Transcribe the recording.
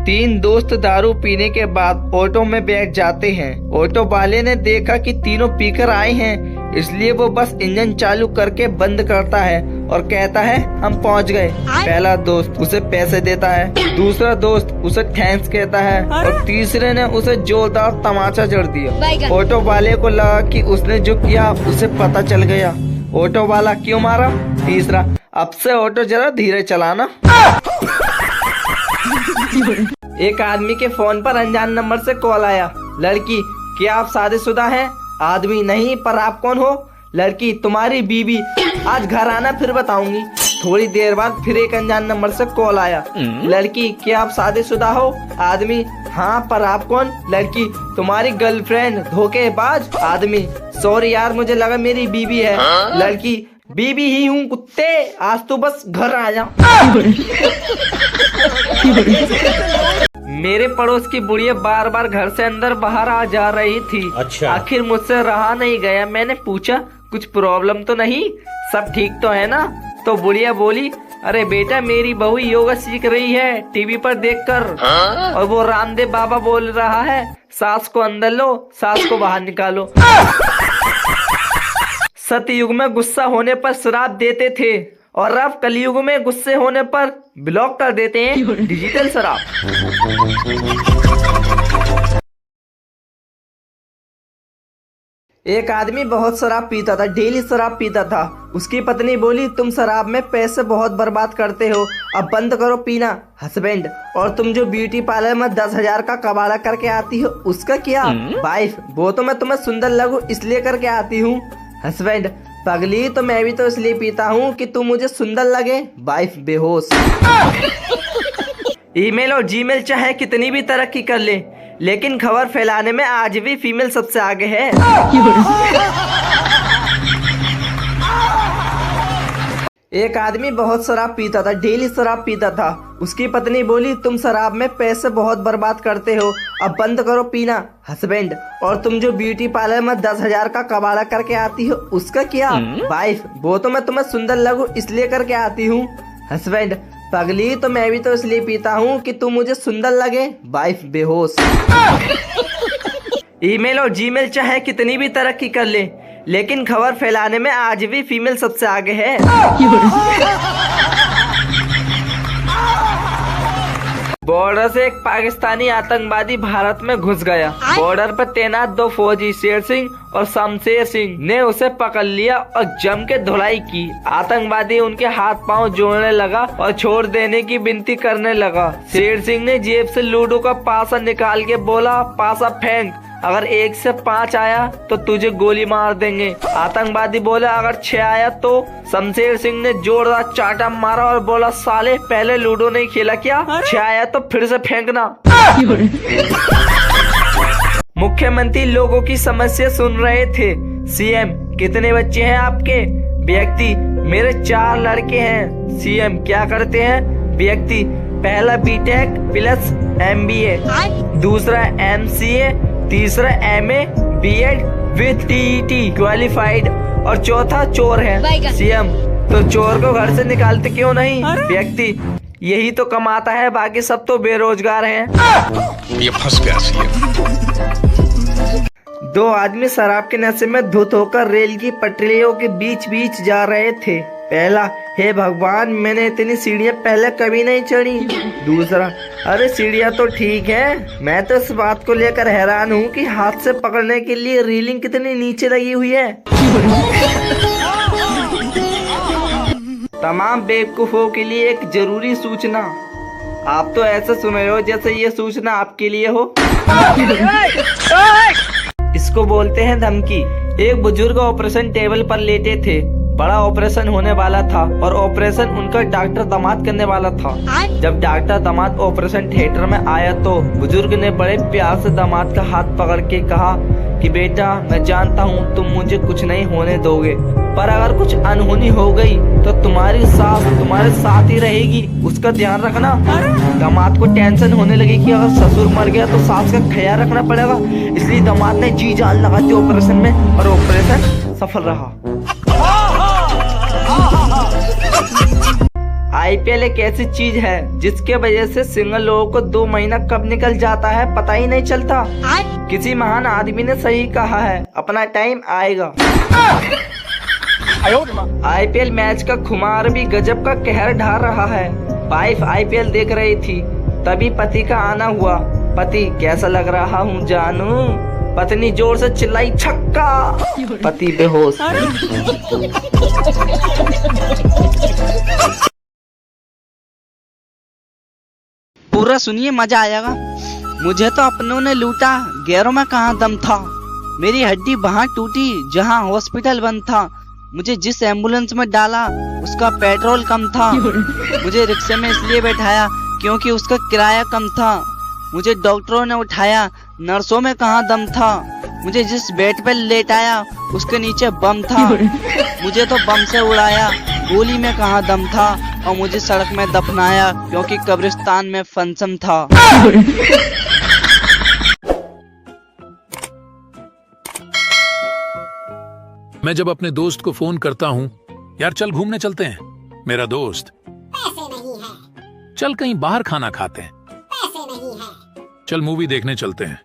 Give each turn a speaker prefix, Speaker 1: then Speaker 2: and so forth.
Speaker 1: तीन दोस्त दारू पीने के बाद ऑटो में बैठ जाते हैं। ऑटो वाले ने देखा कि तीनों पीकर आए हैं, इसलिए वो बस इंजन चालू करके बंद करता है और कहता है हम पहुंच गए। पहला दोस्त उसे पैसे देता है, दूसरा दोस्त उसे थैंक्स कहता है और तीसरे ने उसे जोरदार तमाचा जड़ दिया। ऑटो वाले को लगा कि उसने जो किया उसे पता चल गया। ऑटो वाला क्यों मारा? तीसरा, अब से ऑटो जरा धीरे चलाना। एक आदमी के फोन पर अनजान नंबर से कॉल आया। लड़की, क्या आप शादीशुदा हैं? आदमी, नहीं, पर आप कौन हो? लड़की, तुम्हारी बीवी। आज घर आना फिर बताऊंगी। थोड़ी देर बाद फिर एक अनजान नंबर से कॉल आया। लड़की, क्या आप शादीशुदा हो? आदमी, हाँ, पर आप कौन? लड़की, तुम्हारी गर्लफ्रेंड धोखेबाज। आदमी, सॉरी यार, मुझे लगा मेरी बीवी है। लड़की, बीवी ही हूँ कुत्ते, आज तो बस घर आ जा। मेरे पड़ोस की बुढ़िया बार बार घर से अंदर बाहर आ जा रही थी।
Speaker 2: अच्छा।
Speaker 1: आखिर मुझसे रहा नहीं गया। मैंने पूछा, कुछ प्रॉब्लम तो नहीं? सब ठीक तो है ना? तो बुढ़िया बोली, अरे बेटा, मेरी बहू योगा सीख रही है टीवी पर देखकर, और वो रामदेव बाबा बोल रहा है सास को अंदर लो, सास को बाहर निकालो। सतयुग में गुस्सा होने पर श्राप देते थे और अब कलयुग में गुस्से होने पर ब्लॉक कर देते हैं डिजिटल शराब। एक आदमी बहुत शराब पीता था, डेली शराब पीता था। उसकी पत्नी बोली, तुम शराब में पैसे बहुत बर्बाद करते हो, अब बंद करो पीना। हस्बैंड, और तुम जो ब्यूटी पार्लर में 10,000 का कबाड़ा करके आती हो उसका क्या? वाइफ, वो तो मैं तुम्हें सुंदर लगूं इसलिए करके आती हूँ। हस्बैंड, पगली, तो मैं भी तो इसलिए पीता हूँ कि तू मुझे सुंदर लगे। वाइफ बेहोश। ईमेल और जीमेल चाहे कितनी भी तरक्की कर ले, लेकिन खबर फैलाने में आज भी फीमेल सबसे आगे है। एक आदमी बहुत शराब पीता था, डेली शराब पीता था। उसकी पत्नी बोली, तुम शराब में पैसे बहुत बर्बाद करते हो, अब बंद करो पीना। हस्बैंड, और तुम जो ब्यूटी पार्लर में 10,000 का कबाड़ा करके आती हो उसका क्या? वाइफ, वो तो मैं तुम्हें सुंदर लगूं इसलिए करके आती हूँ। हस्बैंड, पगली, तो मैं भी तो इसलिए पीता हूँ कि तू मुझे सुंदर लगे। वाइफ बेहोश। ईमेल और जीमेल चाहे कितनी भी तरक्की कर ले, लेकिन खबर फैलाने में आज भी फीमेल सबसे आगे है। बॉर्डर से एक पाकिस्तानी आतंकवादी भारत में घुस गया। बॉर्डर पर तैनात दो फौजी शेर सिंह और शमशेर सिंह ने उसे पकड़ लिया और जम के धुलाई की। आतंकवादी उनके हाथ पांव जोड़ने लगा और छोड़ देने की विनती करने लगा। शेर सिंह ने जेब से लूडो का पासा निकाल के बोला, पासा फेंक, अगर 1 से 5 आया तो तुझे गोली मार देंगे। आतंकवादी बोले, अगर 6 आया तो? शमशेर सिंह ने जोरदार चाटा मारा और बोला, साले, पहले लूडो नहीं खेला क्या? 6 आया तो फिर से फेंकना। मुख्यमंत्री लोगों की समस्या सुन रहे थे। सीएम, कितने बच्चे हैं आपके? व्यक्ति, मेरे 4 लड़के हैं। सीएम, क्या करते हैं? व्यक्ति, पहला बीटेक प्लस MBA, दूसरा MCA, तीसरा MA BEd with TET qualified, और चौथा चोर है। सीएम, तो चोर को घर से निकालते क्यों नहीं? व्यक्ति, यही तो कमाता है, बाकी सब तो बेरोजगार हैं।
Speaker 2: ये फंस गया सीएम।
Speaker 1: 2 आदमी शराब के नशे में धुत होकर रेल की पटरियों के बीच बीच जा रहे थे। पहला, हे भगवान, मैंने इतनी सीढ़ियाँ पहले कभी नहीं चढ़ी। दूसरा, अरे सीढ़ियाँ तो ठीक है, मैं तो इस बात को लेकर हैरान हूँ कि हाथ से पकड़ने के लिए रीलिंग कितनी नीचे लगी हुई है। तमाम बेवकूफों के लिए एक जरूरी सूचना। आप तो ऐसे सुन रहे हो जैसे ये सूचना आपके लिए हो। इसको बोलते हैं धमकी। एक बुजुर्ग ऑपरेशन टेबल पर लेटे थे। बड़ा ऑपरेशन होने वाला था और ऑपरेशन उनका डॉक्टर दामाद करने वाला था। जब डॉक्टर दामाद ऑपरेशन थिएटर में आया तो बुजुर्ग ने बड़े प्यार से दामाद का हाथ पकड़ के कहा कि बेटा, मैं जानता हूँ तुम मुझे कुछ नहीं होने दोगे, पर अगर कुछ अनहोनी हो गई तो तुम्हारी सास तुम्हारे साथ ही रहेगी, उसका ध्यान रखना। दामाद को टेंशन होने लगी कि अगर ससुर मर गया तो सास का ख्याल रखना पड़ेगा, इसलिए दामाद ने जी जान लगाती ऑपरेशन में और ऑपरेशन सफल रहा। आईपीएल एक ऐसी चीज है जिसके वजह से सिंगल लोगों को 2 महीना कब निकल जाता है पता ही नहीं चलता। किसी महान आदमी ने सही कहा है, अपना टाइम आएगा। आईपीएल मैच का खुमार भी गजब का कहर ढा रहा है। वाइफ आईपीएल देख रही थी, तभी पति का आना हुआ। पति, कैसा लग रहा हूँ जानू? पत्नी जोर से चिल्लाई, छक्का। पति बेहोश।
Speaker 3: पूरा सुनिए, मजा आएगा। मुझे तो अपनों ने लूटा, गैरों में कहाँ दम था। मेरी हड्डी वहाँ टूटी जहाँ हॉस्पिटल बंद था। मुझे जिस एम्बुलेंस में डाला उसका पेट्रोल कम था। मुझे रिक्शे में इसलिए बैठाया क्योंकि उसका किराया कम था। मुझे डॉक्टरों ने उठाया, नर्सों में कहाँ दम था। मुझे जिस बेड पे लेटाया उसके नीचे बम था। मुझे तो बम से उड़ाया, गोली में कहाँ दम था। और मुझे सड़क में दफनाया क्योंकि कब्रिस्तान में फंक्शन था।
Speaker 4: मैं जब अपने दोस्त को फोन करता हूँ, यार चल घूमने चलते हैं, मेरा दोस्त,
Speaker 5: पैसे नहीं है,
Speaker 4: चल कहीं बाहर खाना खाते हैं,
Speaker 5: पैसे नहीं है,
Speaker 4: चल मूवी देखने चलते हैं,